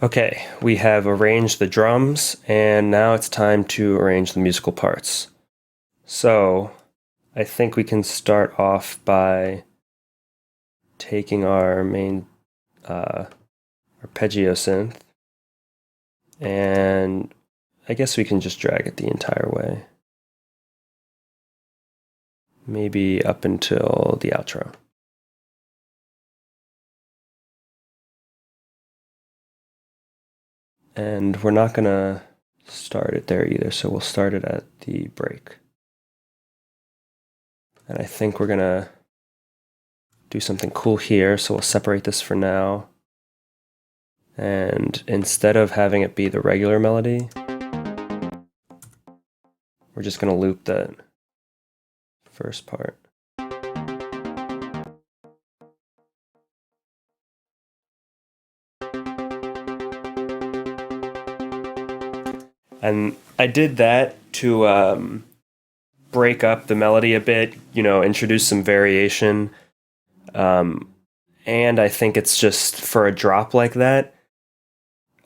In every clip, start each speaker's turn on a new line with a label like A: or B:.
A: Okay, we have arranged the drums, and now it's time to arrange the musical parts. So, I think we can start off by taking our main arpeggio synth, and I guess we can just drag it the entire way. Maybe up until the outro. And we're not gonna start it there either, so we'll start it at the break. And I think we're gonna do something cool here, so we'll separate this for now. And instead of having it be the regular melody, we're just gonna loop that first part. And I did that to break up the melody a bit, introduce some variation. And I think it's just for a drop like that,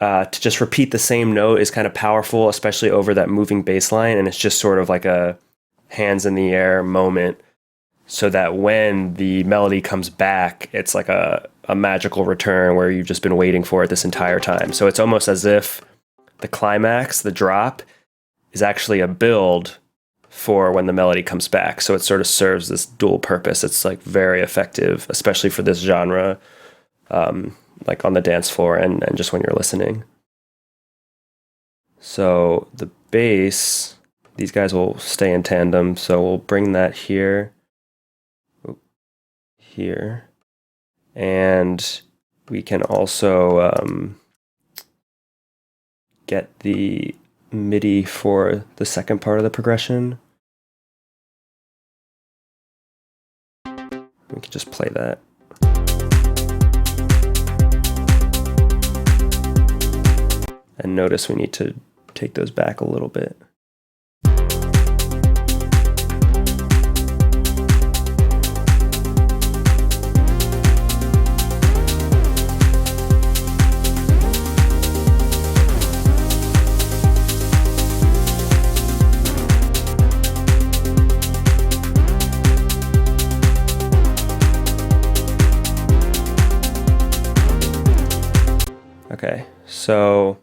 A: to just repeat the same note is kind of powerful, especially over that moving bass line. And it's just sort of like a hands in the air moment, so that when the melody comes back, it's like a magical return where you've just been waiting for it this entire time. So it's almost as if the climax, the drop, is actually a build for when the melody comes back. So it sort of serves this dual purpose. It's like very effective, especially for this genre, like on the dance floor and just when you're listening. So the bass, these guys will stay in tandem. So we'll bring that here, here, and we can also get the MIDI for the second part of the progression. We can just play that. And notice we need to take those back a little bit. Okay, so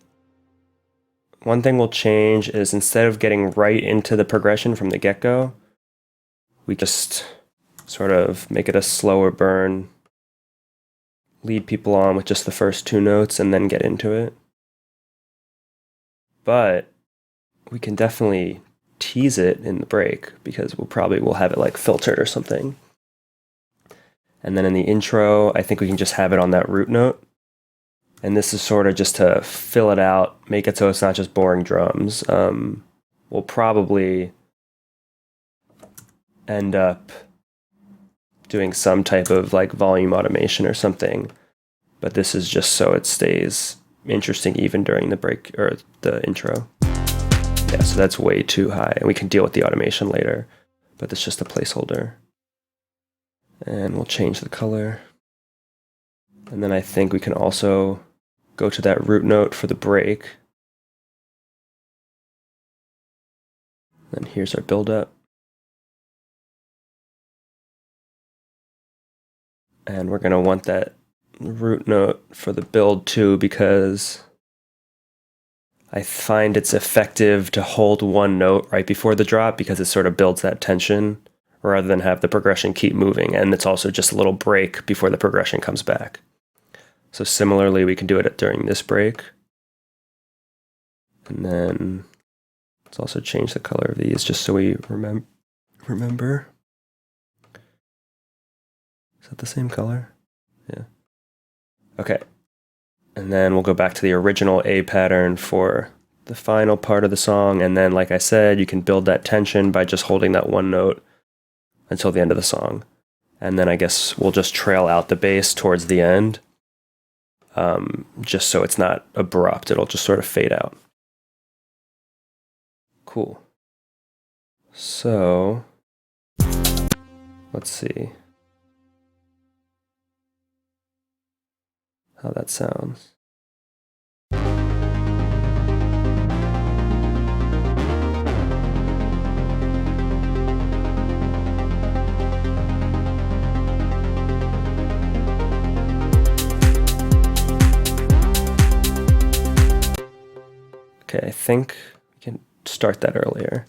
A: one thing we'll change is instead of getting right into the progression from the get-go, we just sort of make it a slower burn, lead people on with just the first two notes and then get into it. But we can definitely tease it in the break because we'll have it like filtered or something. And then in the intro, I think we can just have it on that root note. And this is sort of just to fill it out, make it so it's not just boring drums. We'll probably end up doing some type of like volume automation or something. But this is just so it stays interesting even during the break or the intro. Yeah, so that's way too high. And we can deal with the automation later, but it's just a placeholder. And we'll change the color. And then I think we can also go to that root note for the break. Then here's our build-up. And we're going to want that root note for the build too, because I find it's effective to hold one note right before the drop because it sort of builds that tension rather than have the progression keep moving. And it's also just a little break before the progression comes back. So similarly, we can do it during this break. And then let's also change the color of these just so we remember. Is that the same color? Yeah. Okay. And then we'll go back to the original A pattern for the final part of the song. And then, like I said, you can build that tension by just holding that one note until the end of the song. And then I guess we'll just trail out the bass towards the end. Just so it's not abrupt, it'll just sort of fade out. Cool. So, let's see how that sounds. think we can start that earlier.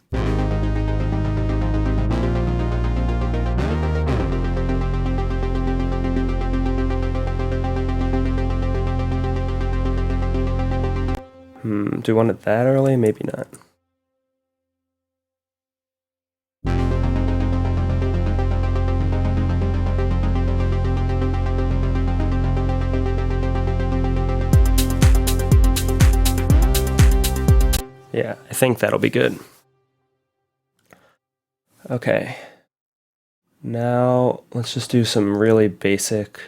A: Do we want it that early? Maybe not. Yeah, I think that'll be good. Okay. Now let's just do some really basic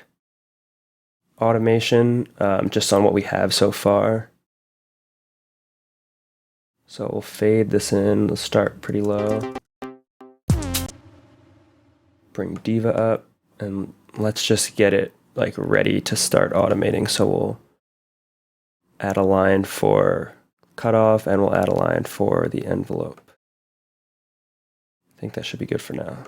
A: automation just on what we have so far. So we'll fade this in. Let's start pretty low. Bring Diva up, and let's just get it like ready to start automating. So we'll add a line for cutoff, and we'll add a line for the envelope. I think that should be good for now.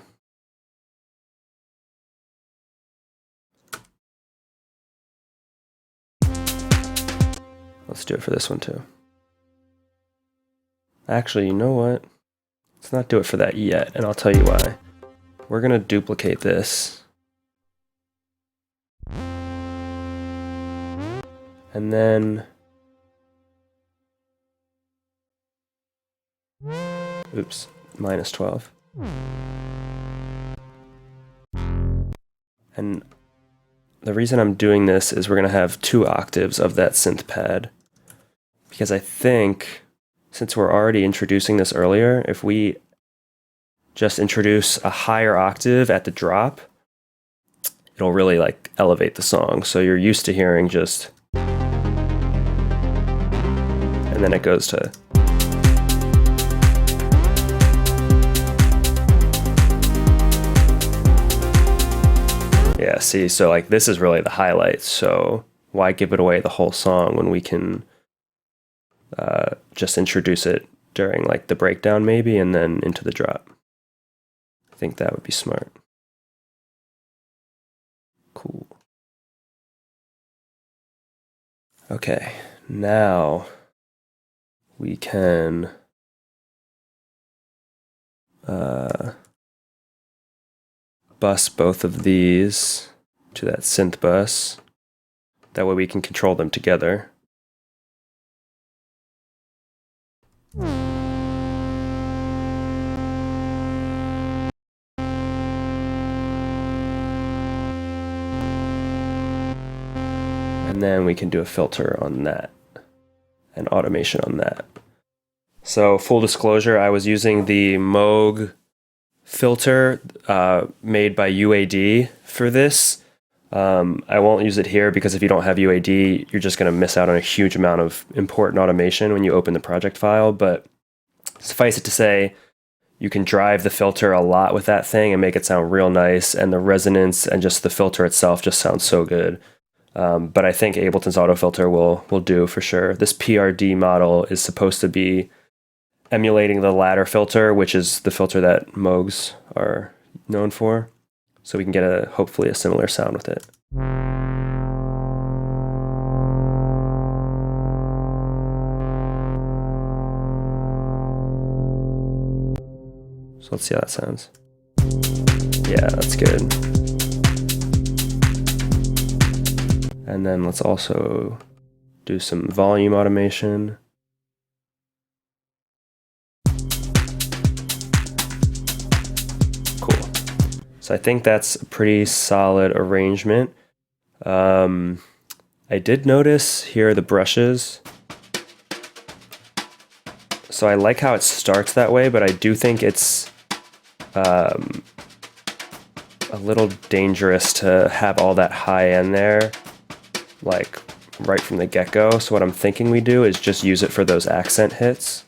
A: Let's do it for this one too. Actually, you know what? Let's not do it for that yet, and I'll tell you why. We're gonna duplicate this. And then, oops, minus 12. And the reason I'm doing this is we're gonna have 2 octaves of that synth pad. Because I think, since we're already introducing this earlier, if we just introduce a higher octave at the drop, it'll really like elevate the song. So you're used to hearing just, and then it goes to, yeah, see, so like this is really the highlight. So why give it away the whole song when we can just introduce it during like the breakdown maybe, and then into the drop. I think that would be smart. Cool. Okay, now we can bus both of these to that synth bus. That way we can control them together. And then we can do a filter on that and automation on that. So full disclosure, I was using the Moog filter made by UAD for this. I won't use it here because if you don't have UAD, you're just going to miss out on a huge amount of important automation when you open the project file. But suffice it to say, you can drive the filter a lot with that thing and make it sound real nice. And the resonance and just the filter itself just sounds so good. But I think Ableton's auto filter will do for sure. This PRD model is supposed to be emulating the ladder filter, which is the filter that Moogs are known for. So we can get hopefully a similar sound with it. So let's see how that sounds. Yeah, that's good. And then let's also do some volume automation. Cool. So I think that's a pretty solid arrangement. I did notice here are the brushes. So I like how it starts that way, but I do think it's a little dangerous to have all that high end there, like right from the get-go. So what I'm thinking we do is just use it for those accent hits.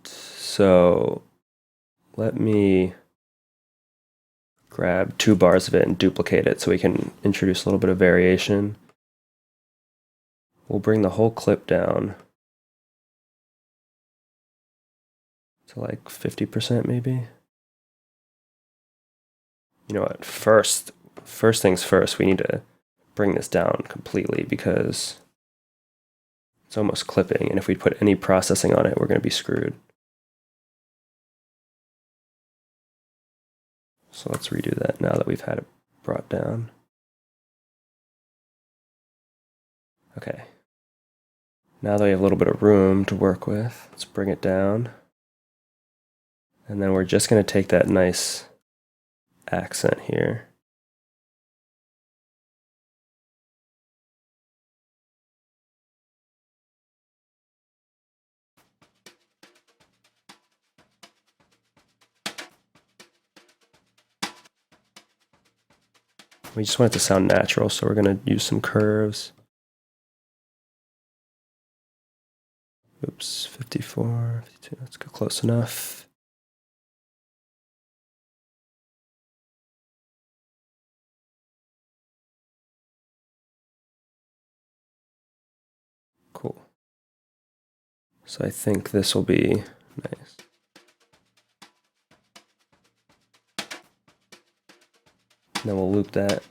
A: So let me grab 2 bars of it and duplicate it so we can introduce a little bit of variation. We'll bring the whole clip down to like 50% maybe. You know what, first things first, we need to bring this down completely because It's almost clipping, and if we put any processing on it, we're going to be screwed. So let's redo that now that we've had it brought down. Okay. Now that we have a little bit of room to work with, let's bring it down. And then we're just going to take that nice accent here. We just want it to sound natural, so we're going to use some curves. Oops, 54, 52, let's go close enough. Cool. So I think this will be nice. Then we'll loop that.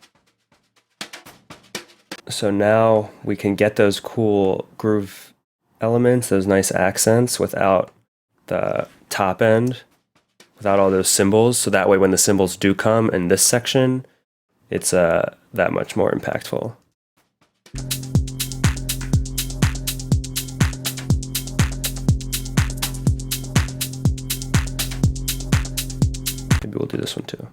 A: So now we can get those cool groove elements, those nice accents without the top end, without all those cymbals. So that way when the cymbals do come in this section, it's that much more impactful. Maybe we'll do this one too.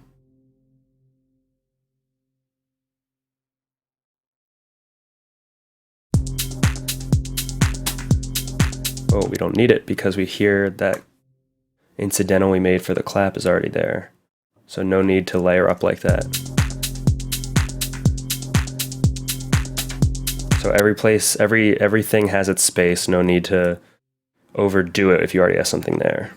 A: Oh, we don't need it because we hear that incidental we made for the clap is already there. So no need to layer up like that. So everything has its space. No need to overdo it if you already have something there.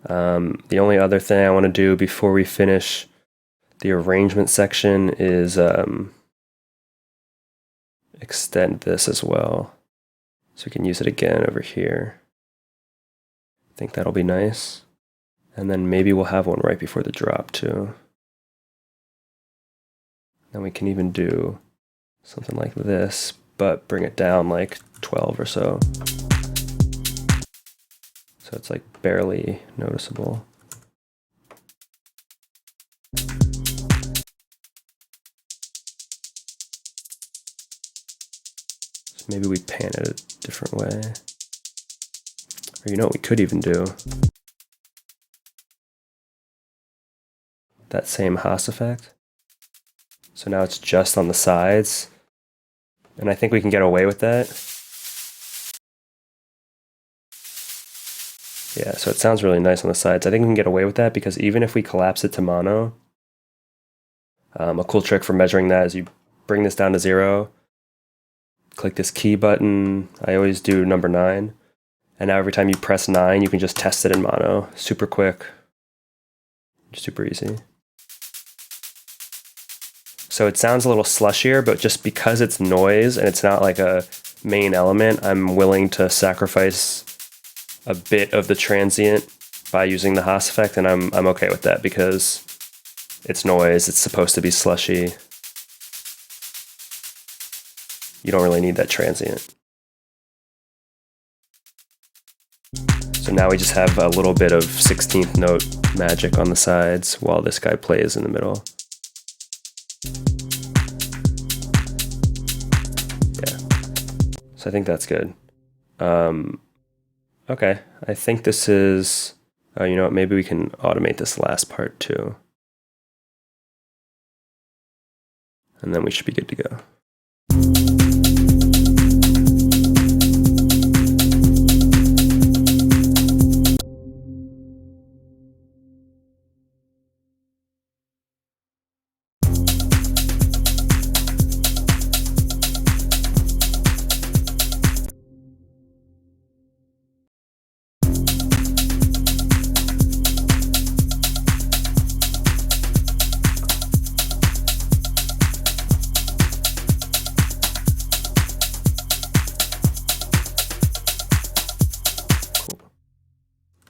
A: The only other thing I want to do before we finish the arrangement section is extend this as well. So we can use it again over here. I think that'll be nice. And then maybe we'll have one right before the drop too. Then we can even do something like this, but bring it down like 12 or so. So it's like barely noticeable. So maybe we pan it a different way. Or you know what we could even do? That same Haas effect. So now it's just on the sides. And I think we can get away with that. Yeah, so it sounds really nice on the sides. I think we can get away with that because even if we collapse it to mono, a cool trick for measuring that is you bring this down to 0, click this key button. I always do number 9. And now every time you press 9, you can just test it in mono. Super quick, super easy. So it sounds a little slushier, but just because it's noise and it's not like a main element, I'm willing to sacrifice a bit of the transient by using the Haas effect, and I'm okay with that because it's noise, it's supposed to be slushy. You don't really need that transient. So now we just have a little bit of 16th note magic on the sides while this guy plays in the middle. Yeah. So I think that's good. Okay, I think this is, you know what, maybe we can automate this last part too. And then we should be good to go.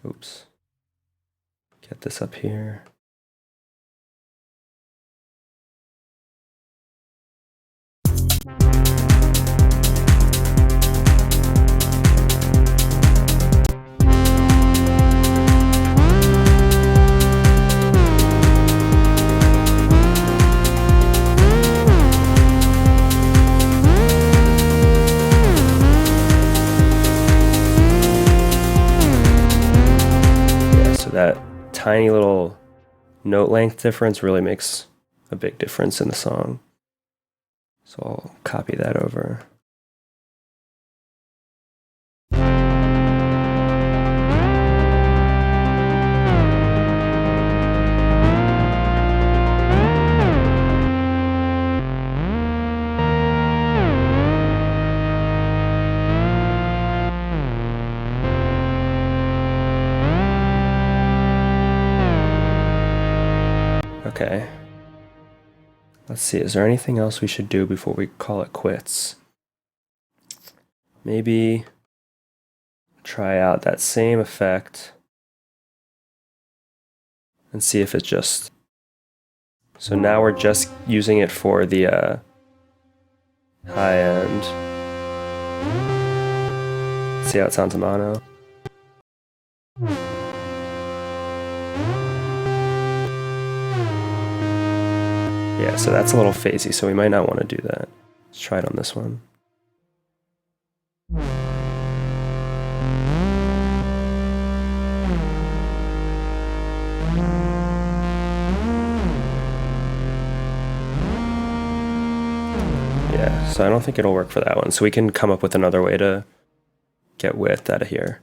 A: Oops. Get this up here. tiny little note length difference really makes a big difference in the song. So I'll copy that over. Okay. Let's see, is there anything else we should do before we call it quits? Maybe try out that same effect and see if it just... So now we're just using it for the high end. See how it sounds in mono? Yeah, so that's a little phasey, so we might not want to do that. Let's try it on this one. Yeah, so I don't think it'll work for that one. So we can come up with another way to get width out of here.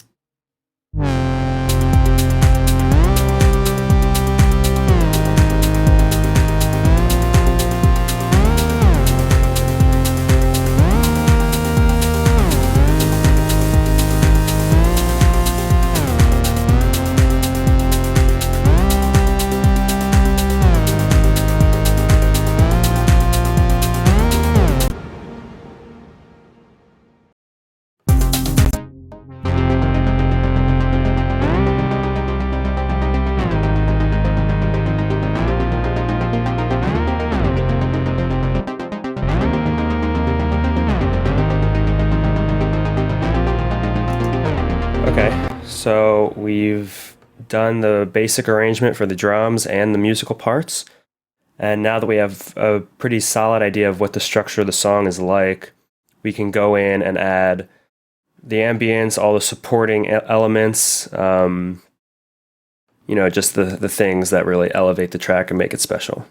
A: Okay, so we've done the basic arrangement for the drums and the musical parts. And now that we have a pretty solid idea of what the structure of the song is like, we can go in and add the ambience, all the supporting elements, just the things that really elevate the track and make it special.